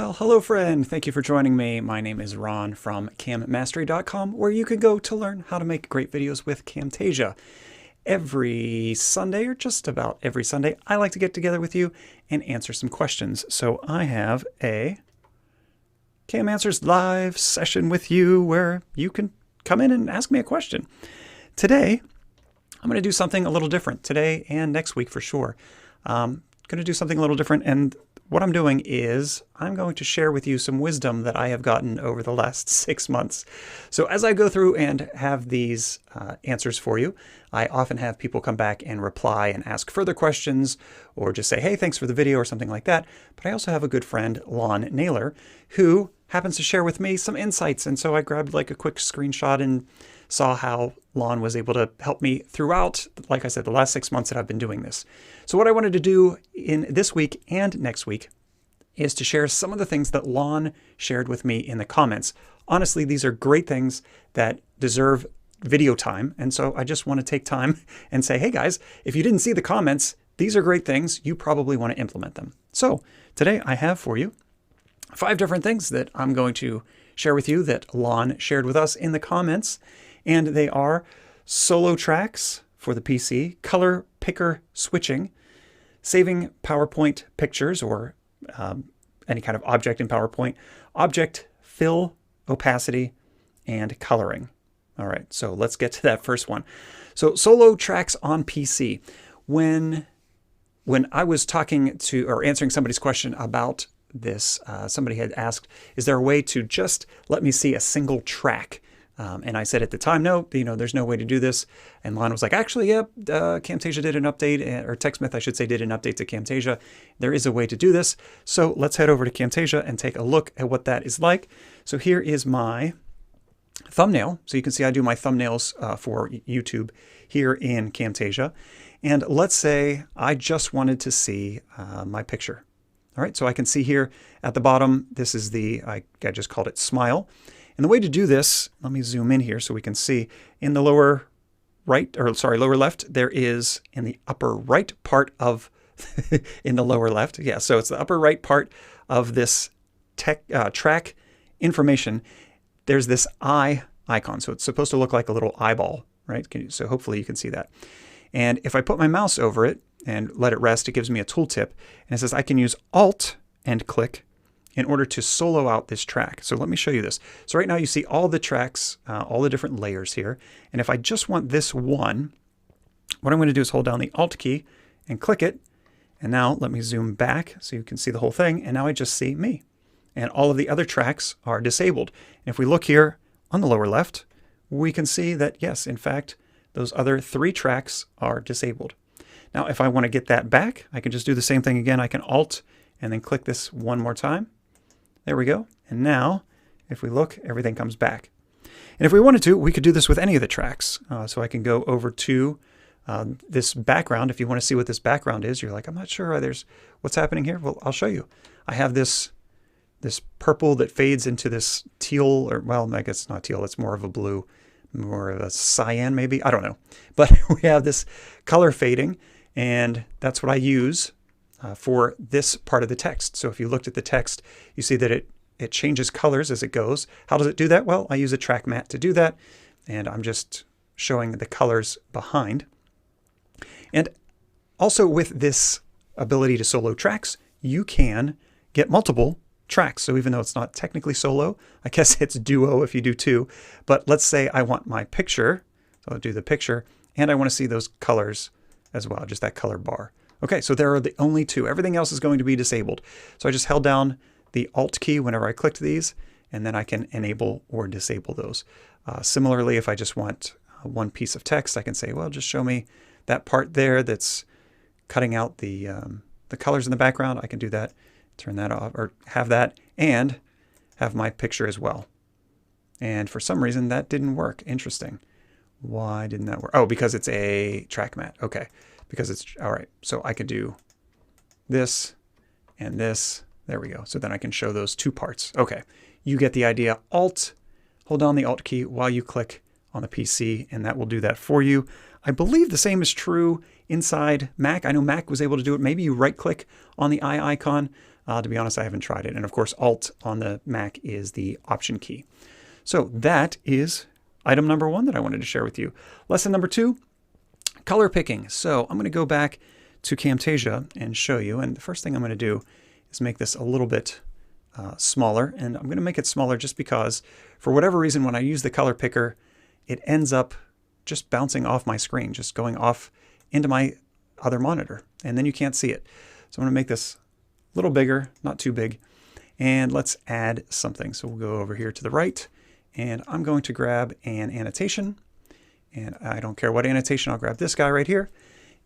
Well, hello friend. Thank you for joining me. My name is Ron from cammastery.com, where you can go to learn how to make great videos with Camtasia. Every Sunday, or just about every Sunday, I like to get together with you and answer some questions. So I have a Cam Answers live session with you where you can come in and ask me a question. Today, I'm going to do something a little different. Today and next week for sure. I'm going to do something a little different, and what I'm doing is I'm going to share with you some wisdom that I have gotten over the last 6 months. So as I go through and have these answers for you, I often have people come back and reply and ask further questions or just say, hey, thanks for the video or something like that. But I also have a good friend, Lon Naylor, who happens to share with me some insights. And so I grabbed like a quick screenshot and saw how Lon was able to help me throughout, like I said, the last 6 months that I've been doing this. So what I wanted to do in this week and next week is to share some of the things that Lon shared with me in the comments. Honestly, these are great things that deserve video time. And so I just want to take time and say, hey guys, if you didn't see the comments, these are great things. You probably want to implement them. So today I have for you 5 different things that I'm going to share with you that Lon shared with us in the comments. And they are solo tracks for the PC, color picker switching, saving PowerPoint pictures or any kind of object in PowerPoint, object fill, opacity, and coloring. All right, so let's get to that first one. So solo tracks on PC. When I was talking to or answering somebody's question about this, somebody had asked, is there a way to just let me see a single track? And I said at the time, no, there's no way to do this. And Lon was like, actually, yep, Camtasia did an update, or TechSmith, I should say, did an update to Camtasia. There is a way to do this. So let's head over to Camtasia and take a look at what that is like. So here is my thumbnail. So you can see I do my thumbnails for YouTube here in Camtasia. And let's say I just wanted to see my picture. All right, so I can see here at the bottom, this is I just called it smile. And the way to do this, let me zoom in here so we can see in the lower left, there is in the upper right part of, in the lower left, yeah, so it's the upper right part of this track information. There's this eye icon, so it's supposed to look like a little eyeball, right? So hopefully you can see that. And if I put my mouse over it and let it rest, it gives me a tooltip, and it says I can use Alt and click in order to solo out this track. So let me show you this. So right now you see all the tracks, all the different layers here. And if I just want this one, what I'm going to do is hold down the Alt key and click it. And now let me zoom back so you can see the whole thing. And now I just see me. And all of the other tracks are disabled. And if we look here on the lower left, we can see that, yes, in fact, those other 3 tracks are disabled. Now, if I want to get that back, I can just do the same thing again. I can Alt and then click this one more time. There we go. And now, if we look, everything comes back. And if we wanted to, we could do this with any of the tracks. So I can go over to this background. If you want to see what this background is, you're like, I'm not sure there's what's happening here. Well, I'll show you. I have this purple that fades into this teal, or well, I guess it's not teal. It's more of a blue, more of a cyan maybe. I don't know. But we have this color fading, and that's what I use for this part of the text. So if you looked at the text, you see that it changes colors as it goes. How does it do that? Well, I use a track matte to do that, and I'm just showing the colors behind. And also with this ability to solo tracks, you can get multiple tracks. So even though it's not technically solo, I guess it's duo if you do 2. But let's say I want my picture, so I'll do the picture, and I want to see those colors as well, just that color bar. Okay, so there are the only 2. Everything else is going to be disabled. So I just held down the Alt key whenever I clicked these, and then I can enable or disable those. Similarly, if I just want one piece of text, I can say, well, just show me that part there that's cutting out the colors in the background. I can do that, turn that off, or have that, and have my picture as well. And for some reason, that didn't work. Interesting. Why didn't that work? Oh, because it's a track matte. Okay. Because it's, all right, so I could do this and this. There we go. So then I can show those 2 parts. Okay, you get the idea. Alt, hold down the Alt key while you click on the PC, and that will do that for you. I believe the same is true inside Mac. I know Mac was able to do it. Maybe you right click on the eye icon. To be honest, I haven't tried it. And of course, Alt on the Mac is the Option key. So that is item number 1 that I wanted to share with you. Lesson number 2, color picking. So I'm going to go back to Camtasia and show you. And the first thing I'm going to do is make this a little bit smaller. And I'm going to make it smaller just because, for whatever reason, when I use the color picker, it ends up just bouncing off my screen, just going off into my other monitor. And then you can't see it. So I'm going to make this a little bigger, not too big. And let's add something. So we'll go over here to the right. And I'm going to grab an annotation. And I don't care what annotation, I'll grab this guy right here.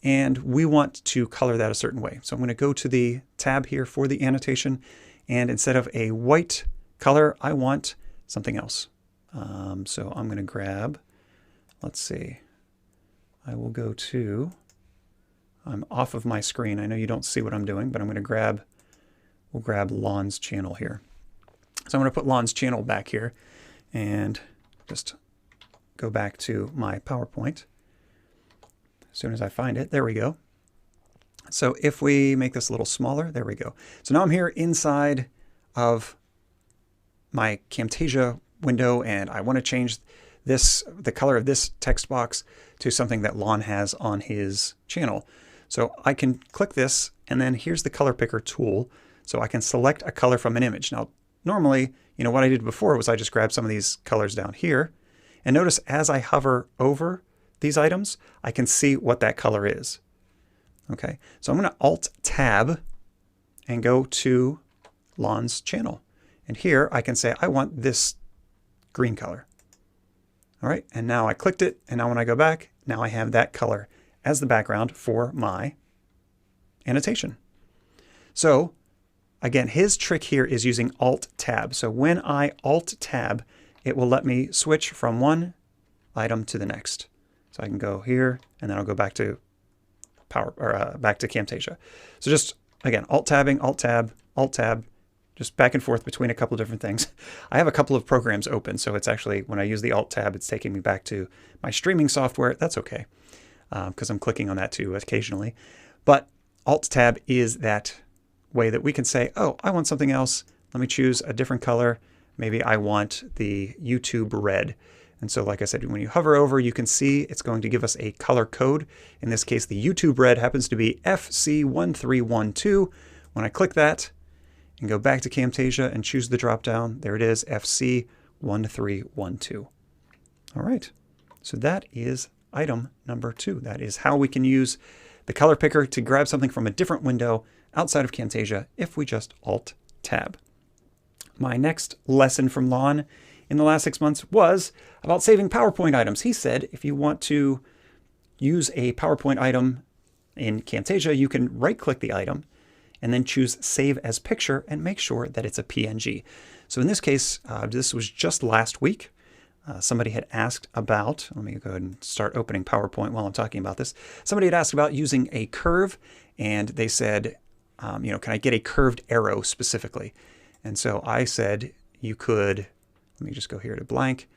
And we want to color that a certain way. So I'm going to go to the tab here for the annotation. And instead of a white color, I want something else. So I'm going to grab, let's see, I will go to, I'm off of my screen. I know you don't see what I'm doing, but I'm going to grab, we'll grab Lon's channel here. So I'm going to put Lon's channel back here and just go back to my PowerPoint. As soon as I find it, there we go. So if we make this a little smaller, there we go. So now I'm here inside of my Camtasia window, and I want to change this, the color of this text box to something that Lon has on his channel. So I can click this, and then here's the color picker tool. So I can select a color from an image. Now, normally, you know, what I did before was I just grabbed some of these colors down here, and notice as I hover over these items, I can see what that color is. Okay, so I'm going to Alt-Tab and go to Lon's channel. And here I can say, I want this green color. All right, and now I clicked it, and now when I go back, now I have that color as the background for my annotation. So again, his trick here is using Alt-Tab. So when I Alt-Tab, it will let me switch from one item to the next. So I can go here, and then I'll go back to back to Camtasia. So just again, Alt-Tabbing, Alt-Tab, Alt-Tab, just back and forth between a couple of different things. I have a couple of programs open, so it's actually, when I use the Alt-Tab, it's taking me back to my streaming software. That's okay, because I'm clicking on that too occasionally. But Alt-Tab is that way that we can say, oh, I want something else. Let me choose a different color. Maybe I want the YouTube red. And so like I said, when you hover over, you can see it's going to give us a color code. In this case, the YouTube red happens to be FC1312. When I click that and go back to Camtasia and choose the dropdown, there it is, FC1312. All right, so that is item number 2. That is how we can use the color picker to grab something from a different window outside of Camtasia if we just Alt-Tab. My next lesson from Lon in the last 6 months was about saving PowerPoint items. He said if you want to use a PowerPoint item in Camtasia, you can right-click the item and then choose Save as Picture and make sure that it's a PNG. So in this case, this was just last week. Somebody had asked about, let me go ahead and start opening PowerPoint while I'm talking about this. Somebody had asked about using a curve, and they said, you know, can I get a curved arrow specifically? And so I said you could, let me just go here to blank.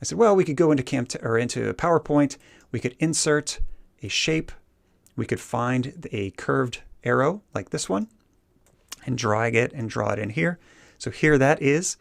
I said, well, we could go into into PowerPoint. We could insert a shape. We could find a curved arrow like this one and drag it and draw it in here. So here that is.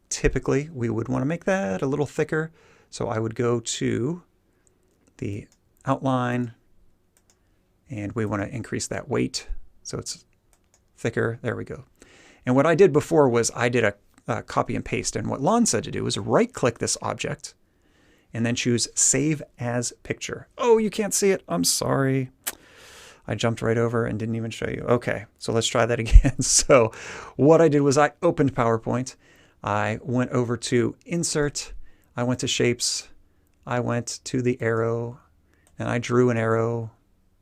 Typically, we would want to make that a little thicker. So I would go to the outline, and we want to increase that weight so it's thicker. There we go. And what I did before was I did a copy and paste. And what Lon said to do is right-click this object and then choose Save as Picture. Oh, you can't see it. I'm sorry. I jumped right over and didn't even show you. Okay, so let's try that again. So what I did was I opened PowerPoint. I went over to Insert. I went to Shapes. I went to the arrow, and I drew an arrow,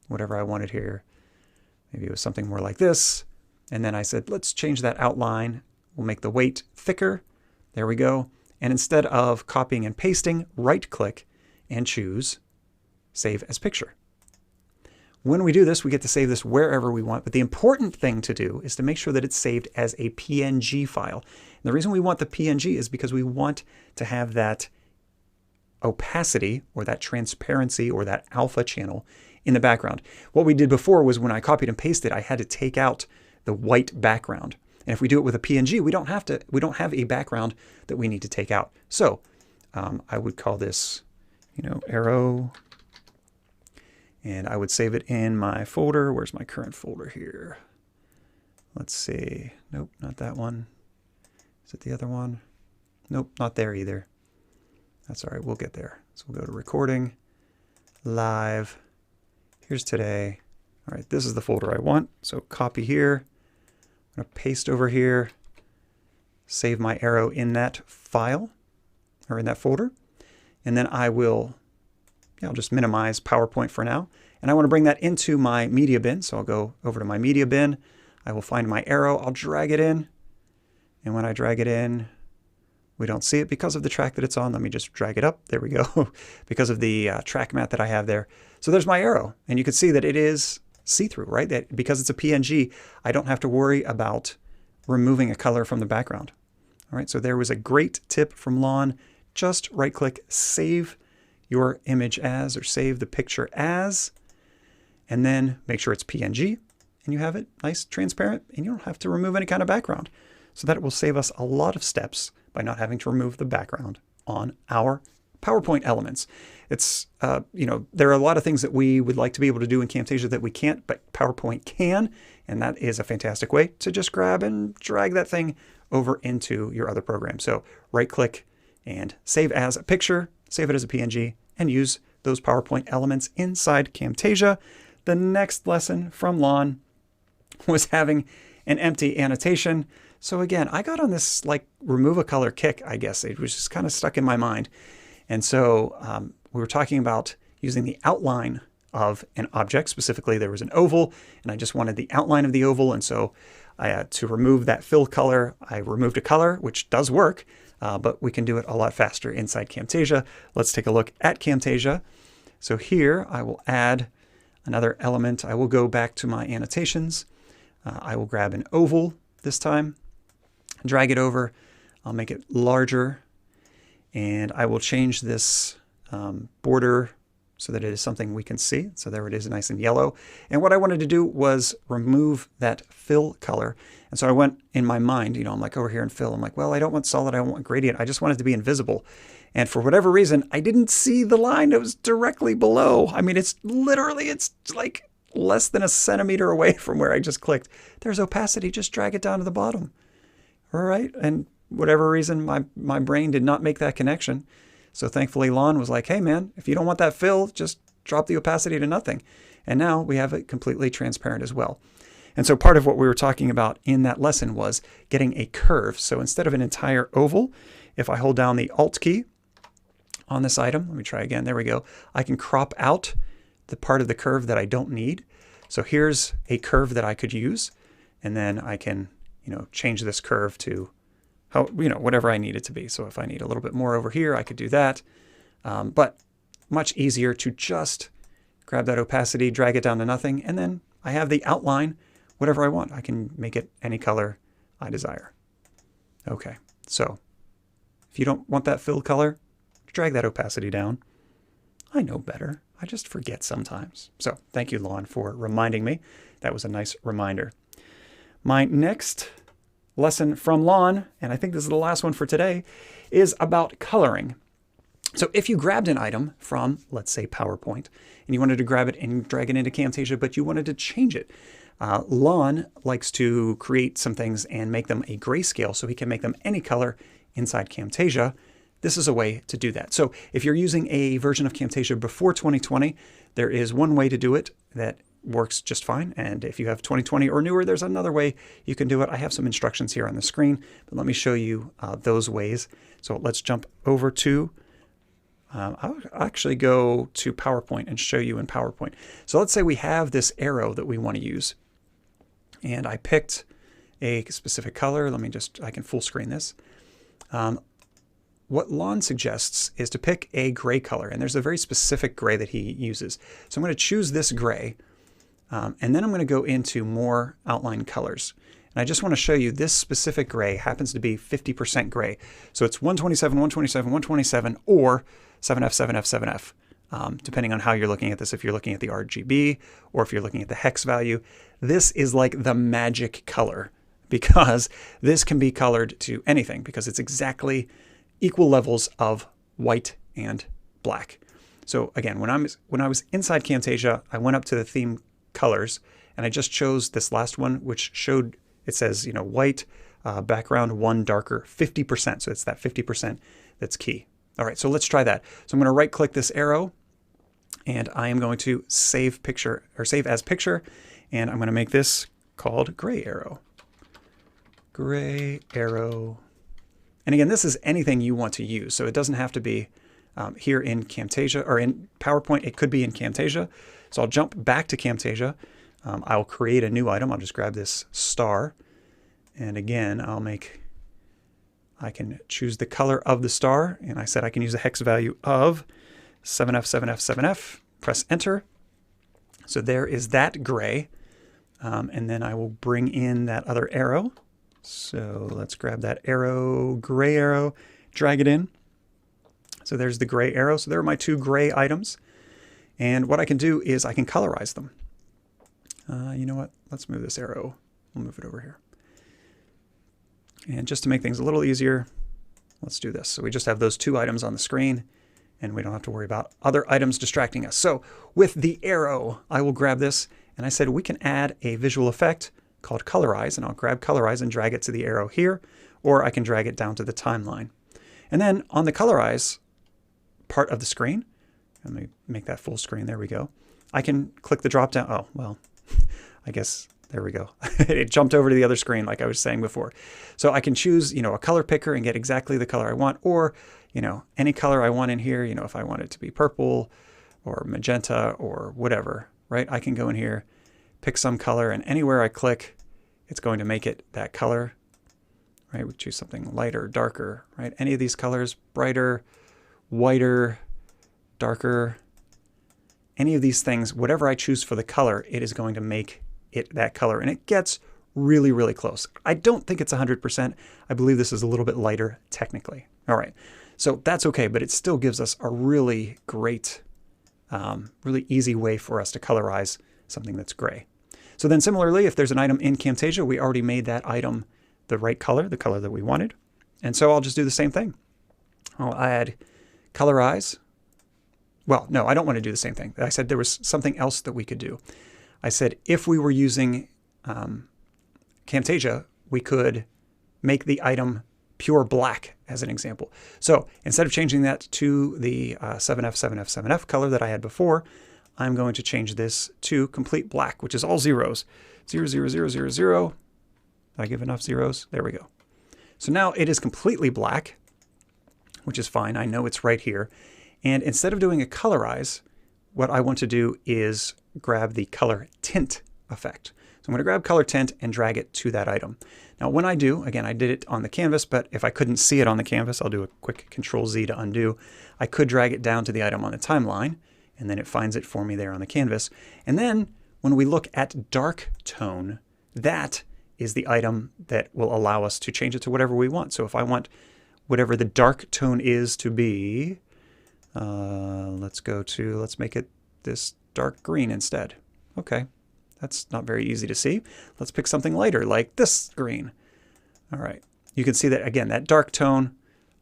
whatever I wanted here. Maybe it was something more like this. And then I said, let's change that outline. We'll make the weight thicker. There we go. And instead of copying and pasting, right-click and choose Save as Picture. When we do this, we get to save this wherever we want. But the important thing to do is to make sure that it's saved as a PNG file. And the reason we want the PNG is because we want to have that opacity or that transparency or that alpha channel in the background. What we did before was when I copied and pasted, I had to take out the white background. And if we do it with a PNG, we don't have a background that we need to take out. So I would call this, arrow, and I would save it in my folder. Where's my current folder here? Let's see. Nope, not that one. Is it the other one? Nope, not there either. That's all right, we'll get there. So we'll go to recording, live. Here's today. All right, this is the folder I want. So copy here. I'm going to paste over here, save my arrow in that file or in that folder. And then I'll just minimize PowerPoint for now. And I want to bring that into my media bin. So I'll go over to my media bin. I will find my arrow. I'll drag it in. And when I drag it in, we don't see it because of the track that it's on. Let me just drag it up. There we go. Because of the track mat that I have there. So there's my arrow. And you can see that it is see-through, right? That because it's a PNG, I don't have to worry about removing a color from the background. All right, so there was a great tip from Lon. Just right-click, save your image as, or save the picture as, and then make sure it's PNG, and you have it nice, transparent, and you don't have to remove any kind of background. So that will save us a lot of steps by not having to remove the background on our PowerPoint elements. It's, there are a lot of things that we would like to be able to do in Camtasia that we can't, but PowerPoint can, and that is a fantastic way to just grab and drag that thing over into your other program. So right-click and save as a picture, save it as a PNG, and use those PowerPoint elements inside Camtasia. The next lesson from Lon was having an empty annotation. So again, I got on this remove a color kick, I guess. It was just kind of stuck in my mind. And so we were talking about using the outline of an object. Specifically, there was an oval, and I just wanted the outline of the oval. And so I had to remove that fill color. I removed a color, which does work, but we can do it a lot faster inside Camtasia. Let's take a look at Camtasia. So here I will add another element. I will go back to my annotations. I will grab an oval this time, drag it over. I'll make it larger, and I will change this border so that it is something we can see. So there it is, nice and yellow. And what I wanted to do was remove that fill color. And so I went in my mind, I'm like over here in fill. I'm like, well, I don't want solid, I don't want gradient. I just want it to be invisible. And for whatever reason, I didn't see the line that was directly below. I mean, it's like less than a centimeter away from where I just clicked. There's opacity, just drag it down to the bottom. All right, and whatever reason, my brain did not make that connection. So thankfully, Lon was like, hey man, if you don't want that fill, just drop the opacity to nothing. And now we have it completely transparent as well. And so part of what we were talking about in that lesson was getting a curve. So instead of an entire oval, if I hold down the Alt key on this item, let me try again, there we go, I can crop out the part of the curve that I don't need. So here's a curve that I could use, and then I can, change this curve to how, whatever I need it to be. So if I need a little bit more over here, I could do that. But much easier to just grab that opacity, drag it down to nothing, and then I have the outline, whatever I want. I can make it any color I desire. Okay, so if you don't want that fill color, drag that opacity down. I know better. I just forget sometimes. So thank you, Lon, for reminding me. That was a nice reminder. My next lesson from Lon, and I think this is the last one for today, is about coloring. So if you grabbed an item from, let's say, PowerPoint, and you wanted to grab it and drag it into Camtasia, but you wanted to change it, Lon likes to create some things and make them a grayscale so he can make them any color inside Camtasia. This is a way to do that. So if you're using a version of Camtasia before 2020, there is one way to do it that works just fine. And if you have 2020 or newer, there's another way you can do it. I have some instructions here on the screen, but let me show you those ways. So let's jump over to, I'll actually go to PowerPoint and show you in PowerPoint. So let's say we have this arrow that we want to use. And I picked a specific color. I can full screen this. What Lon suggests is to pick a gray color, and there's a very specific gray that he uses. So I'm going to choose this gray, and then I'm going to go into more outline colors. And I just want to show you this specific gray happens to be 50% gray. So it's 127, 127, 127, or 7F, 7F, 7F. depending on how you're looking at this, if you're looking at the RGB or if you're looking at the hex value. This is like the magic color because this can be colored to anything because it's exactly equal levels of white and black. So again, when I was inside Camtasia, I went up to the theme colors and I just chose this last one, which showed, it says, you know, white, background 1 darker, 50%. So it's that 50% that's key. All right, so let's try that. So I'm going to right click this arrow and I am going to save picture or save as picture. And I'm going to make this called gray arrow. Gray arrow. And again, this is anything you want to use. So it doesn't have to be here in Camtasia or in PowerPoint. It could be in Camtasia. So I'll jump back to Camtasia. I'll create a new item. I'll just grab this star. And again, I can choose the color of the star. And I said I can use a hex value of 7F, 7F, 7F. Press enter. So there is that gray. And then I will bring in that other arrow. So let's grab that arrow, gray arrow, drag it in. So there's the gray arrow. So there are my 2 gray items. And what I can do is I can colorize them. You know what? Let's move this arrow. We'll move it over here. And just to make things a little easier, let's do this. So we just have those 2 items on the screen and we don't have to worry about other items distracting us. So with the arrow, I will grab this and I said we can add a visual effect called colorize, and I'll grab colorize and drag it to the arrow here, or I can drag it down to the timeline. And then on the colorize part of the screen, let me make that full screen, there we go. I can click the drop down, oh, well, I guess, there we go. It jumped over to the other screen like I was saying before. So I can choose, you know, a color picker and get exactly the color I want, or, you know, any color I want in here, you know, if I want it to be purple or magenta or whatever, right? I can go in here, pick some color, and anywhere I click, it's going to make it that color, right? We choose something lighter, darker, right? Any of these colors, brighter, whiter, darker, any of these things, whatever I choose for the color, it is going to make it that color. And it gets really, really close. I don't think it's 100%. I believe this is a little bit lighter technically. All right, so that's okay, but it still gives us a really great, really easy way for us to colorize something that's gray. So then similarly, if there's an item in Camtasia, we already made that item the right color, the color that we wanted. And so I'll just do the same thing. I'll add colorize. Well, no, I don't want to do the same thing. I said there was something else that we could do. I said if we were using Camtasia, we could make the item pure black as an example. So instead of changing that to the 7F, 7F, 7F color that I had before, I'm going to change this to complete black, which is all zeros. 0, 0, 0, 0, 0. Did I give enough zeros? There we go. So now it is completely black, which is fine. I know it's right here. And instead of doing a colorize, what I want to do is grab the color tint effect. So I'm going to grab color tint and drag it to that item. Now when I do, again, I did it on the canvas, but if I couldn't see it on the canvas, I'll do a quick Control Z to undo. I could drag it down to the item on the timeline, and then it finds it for me there on the canvas. And then when we look at dark tone, that is the item that will allow us to change it to whatever we want. So if I want whatever the dark tone is to be, let's make it this dark green instead. Okay, that's not very easy to see. Let's pick something lighter like this green. All right, you can see that again, that dark tone,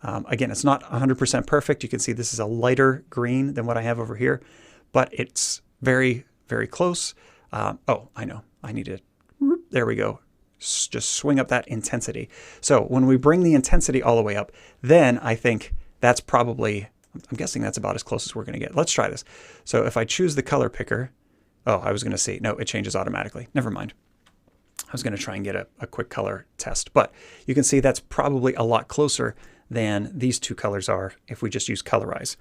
again, it's not 100% perfect. You can see this is a lighter green than what I have over here, but it's very, very close. Oh, I know, I need to, there we go. Just swing up that intensity. So when we bring the intensity all the way up, then I think that's probably, I'm guessing that's about as close as we're going to get. Let's try this. So if I choose the color picker, oh, I was going to see, no, it changes automatically. Never mind. I was going to try and get a quick color test, but you can see that's probably a lot closer than these two colors are if we just use colorize.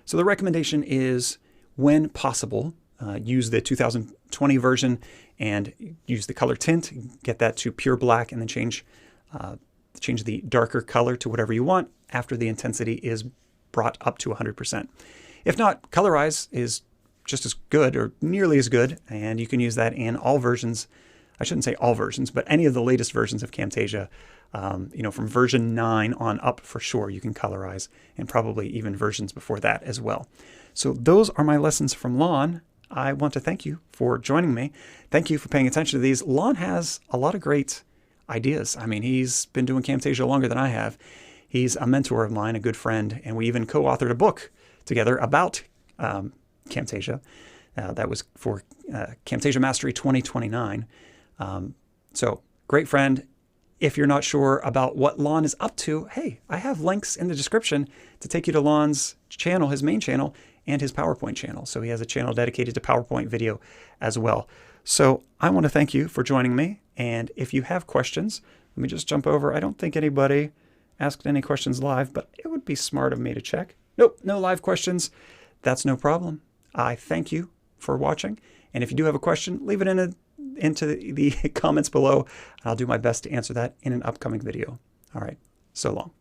So the recommendation is, when possible, use the 2020 version and use the color tint, get that to pure black, and then change the darker color to whatever you want after the intensity is brought up to 100%. If not, colorize is just as good or nearly as good, and you can use that in all versions I shouldn't say all versions, but any of the latest versions of Camtasia, from version 9 on up for sure, you can colorize, and probably even versions before that as well. So those are my lessons from Lon. I want to thank you for joining me. Thank you for paying attention to these. Lon has a lot of great ideas. I mean, he's been doing Camtasia longer than I have. He's a mentor of mine, a good friend, and we even co-authored a book together about Camtasia. That was for Camtasia Mastery 2029. So great friend. If you're not sure about what Lon is up to, hey, I have links in the description to take you to Lon's channel, his main channel, and his PowerPoint channel. So he has a channel dedicated to PowerPoint video as well. So I want to thank you for joining me. And if you have questions, let me just jump over. I don't think anybody asked any questions live, but it would be smart of me to check. Nope, no live questions. That's no problem. I thank you for watching. And if you do have a question, leave it into the comments below. I'll do my best to answer that in an upcoming video. All right, so long.